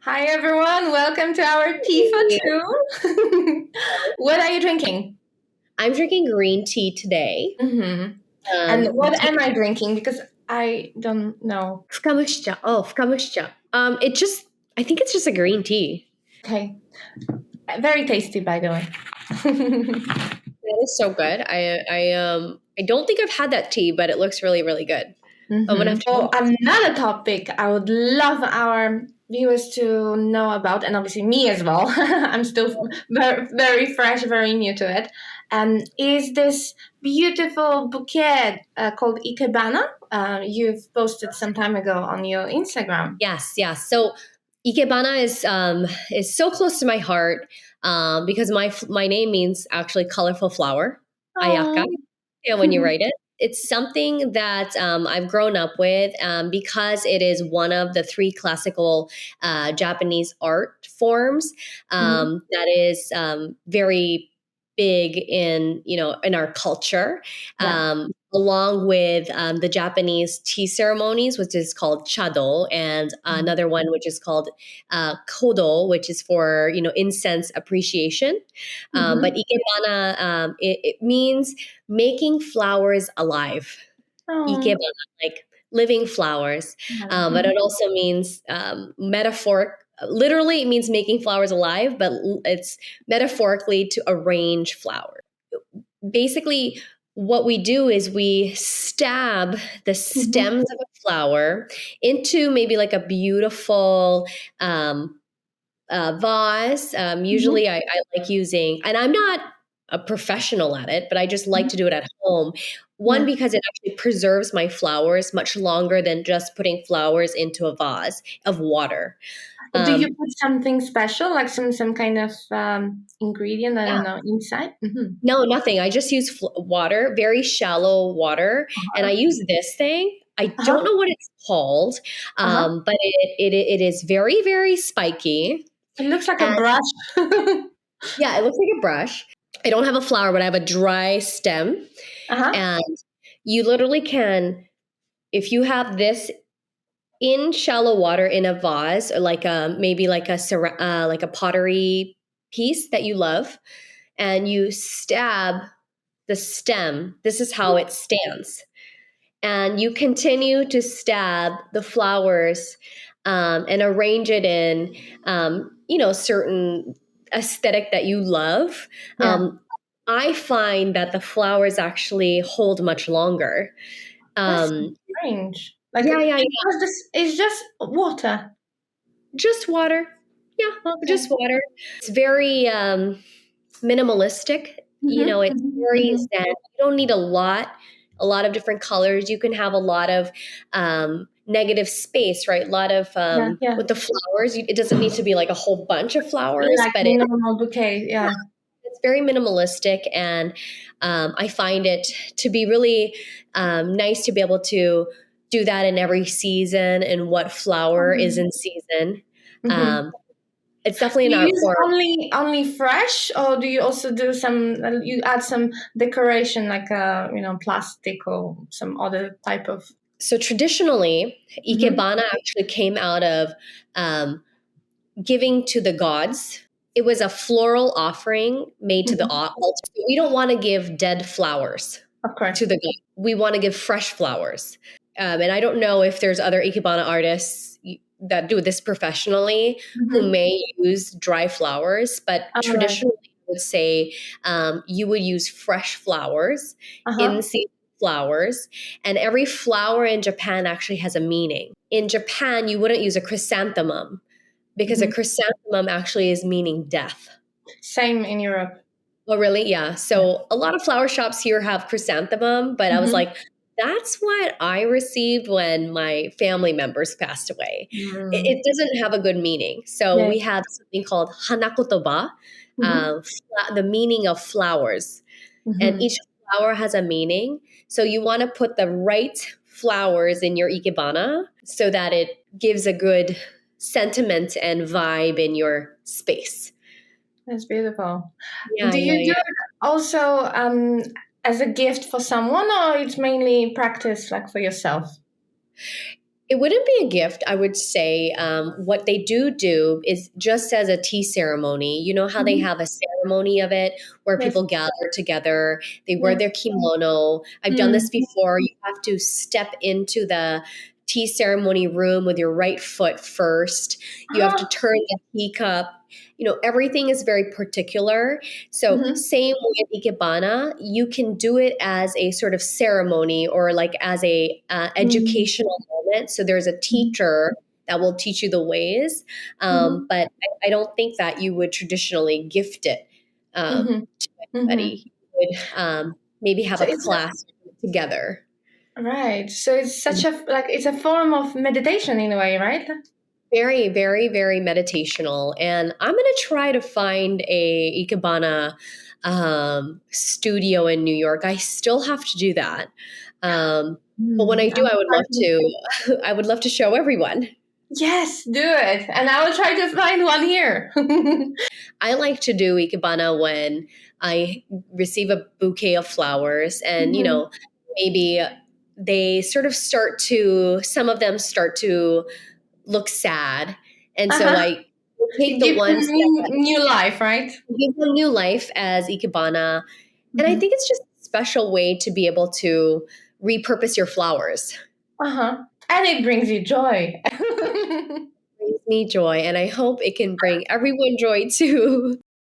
Hi everyone, welcome to our tea for two. What are you drinking? I'm drinking green tea today. And what am Tea- I drinking? Because I don't know. Fukamushcha. Oh, fukamushcha. I think it's just a green tea. Okay, very tasty, by the way. It is so good. I don't think I've had that tea, but it looks really, really good. I'm gonna have to. So another topic I would love our viewers to know about, and obviously me as well. I'm still very, very fresh, very new to it. Is this beautiful bouquet called Ikebana? You've posted some time ago on your Instagram. Yes. So Ikebana is so close to my heart because my name means actually colorful flower. Ayaka. Oh. Yeah, when you write it. It's something that I've grown up with because it is one of the three classical Japanese art forms that is very big in our culture, Yeah. along with the Japanese tea ceremonies, which is called chado, and another one which is called kodo, which is for incense appreciation. But Mhm. ikebana it means making flowers alive. Oh. Ikebana, like living flowers. But it also means metaphoric. Literally, it means making flowers alive, but it's metaphorically to arrange flowers. Basically, what we do is we stab the Mhm. stems of a flower into maybe like a beautiful vase. Mhm. Usually, I like using, and I'm not a professional at it, but I just like Mhm. to do it at home. One, Yeah. because it actually preserves my flowers much longer than just putting flowers into a vase of water. Do you Um, put something special, like some kind of ingredient? I yeah, don't know, inside. Mm-hmm. no, nothing. I just use water, very shallow water, and I use this thing. I Uh huh. don't know what it's called, Uh huh. but it is very, very spiky. It looks like a And brush. yeah, it looks like a brush. I don't have a flower, but I have a dry stem. Uh huh. And you literally can, if you have this in shallow water in a vase, or like a maybe like a pottery piece that you love, and you stab the stem. This is how it stands, and you continue to stab the flowers and arrange it in, certain aesthetic that you love. Yeah. I find that the flowers actually hold much longer. That's Um, strange. Like yeah, yeah, yeah. it's just water. Just water. Yeah, just Okay. water. It's very minimalistic. Mm-hmm. It's Mm-hmm. very Mm-hmm. zen. You don't need a lot of different colors. You can have a lot of negative space, right? A lot of Yeah. Yeah. with the flowers. It doesn't need to be like a whole bunch of flowers, Like but normal bouquet. Yeah. it's very minimalistic, and I find it to be really nice to be able to do that in every season and what flower is in season. Mm-hmm. Um, it's definitely Do an you art use form. only fresh, or do you also do some? You add some decoration, like plastic or some other type of. So traditionally, Mhm. Ikebana actually came out of um, giving to the gods. It was a floral offering made to the Mhm. altar. We don't want to give dead flowers Of course. to the god. We want to give fresh flowers. And I don't know if there's other Ikebana artists that do this professionally who Mhm. may use dry flowers, but All right. traditionally, I would say you would use fresh flowers, Uh in huh. season flowers, and every flower in Japan actually has a meaning. In Japan, you wouldn't use a chrysanthemum because a Mhm. chrysanthemum actually is meaning death. Same in Europe. Oh, really? Yeah. Yeah. So a lot of flower shops here have chrysanthemum, but I was Mhm. like, that's what I received when my family members passed away. Mm. It doesn't have a good meaning. So Yeah. we have something called hanakotoba, Mhm. the meaning of flowers. And Mhm. each flower has a meaning. So you want to put the right flowers in your ikebana so that it gives a good sentiment and vibe in your space. That's beautiful. Yeah, Do yeah, you do yeah. it also as a gift for someone, or it's mainly practice like for yourself? It wouldn't be a gift, I would say. What they do is just as a tea ceremony. You know how they Mhm. have a ceremony of it where Yes. people gather together, they wear Yes. their kimono. I've done Mm. this before. You have to step into the tea ceremony room with your right foot first. You have to Ah. turn the teacup. You know, everything is very particular. So, Mhm. same with Ikebana, you can do it as a sort of ceremony or like as a Mm. educational moment. So there's a Mhm. teacher that will teach you the ways, Mhm. but I don't think that you would traditionally gift it Mhm. to Mhm. anybody. You would maybe have So a it's class together. right. So it's such a like it's a form of meditation in a way, right? Very, very, very meditational. And I'm going to try to find a Ikebana studio in New York. I still have to do that. But when I do, I'm I would love starting to. to, I would love to show everyone. Yes, do it, and I will try to find one here. I like to do Ikebana when I receive a bouquet of flowers and, Mhm. maybe they sort of some of them start to look sad. And Uh so huh. I take the Give them ones new life, right? that give them new life as Ikebana. And I Mhm. think it's just a special way to be able to repurpose your flowers. Uh huh. And it brings you joy. Brings me joy, and I hope it can bring everyone joy too.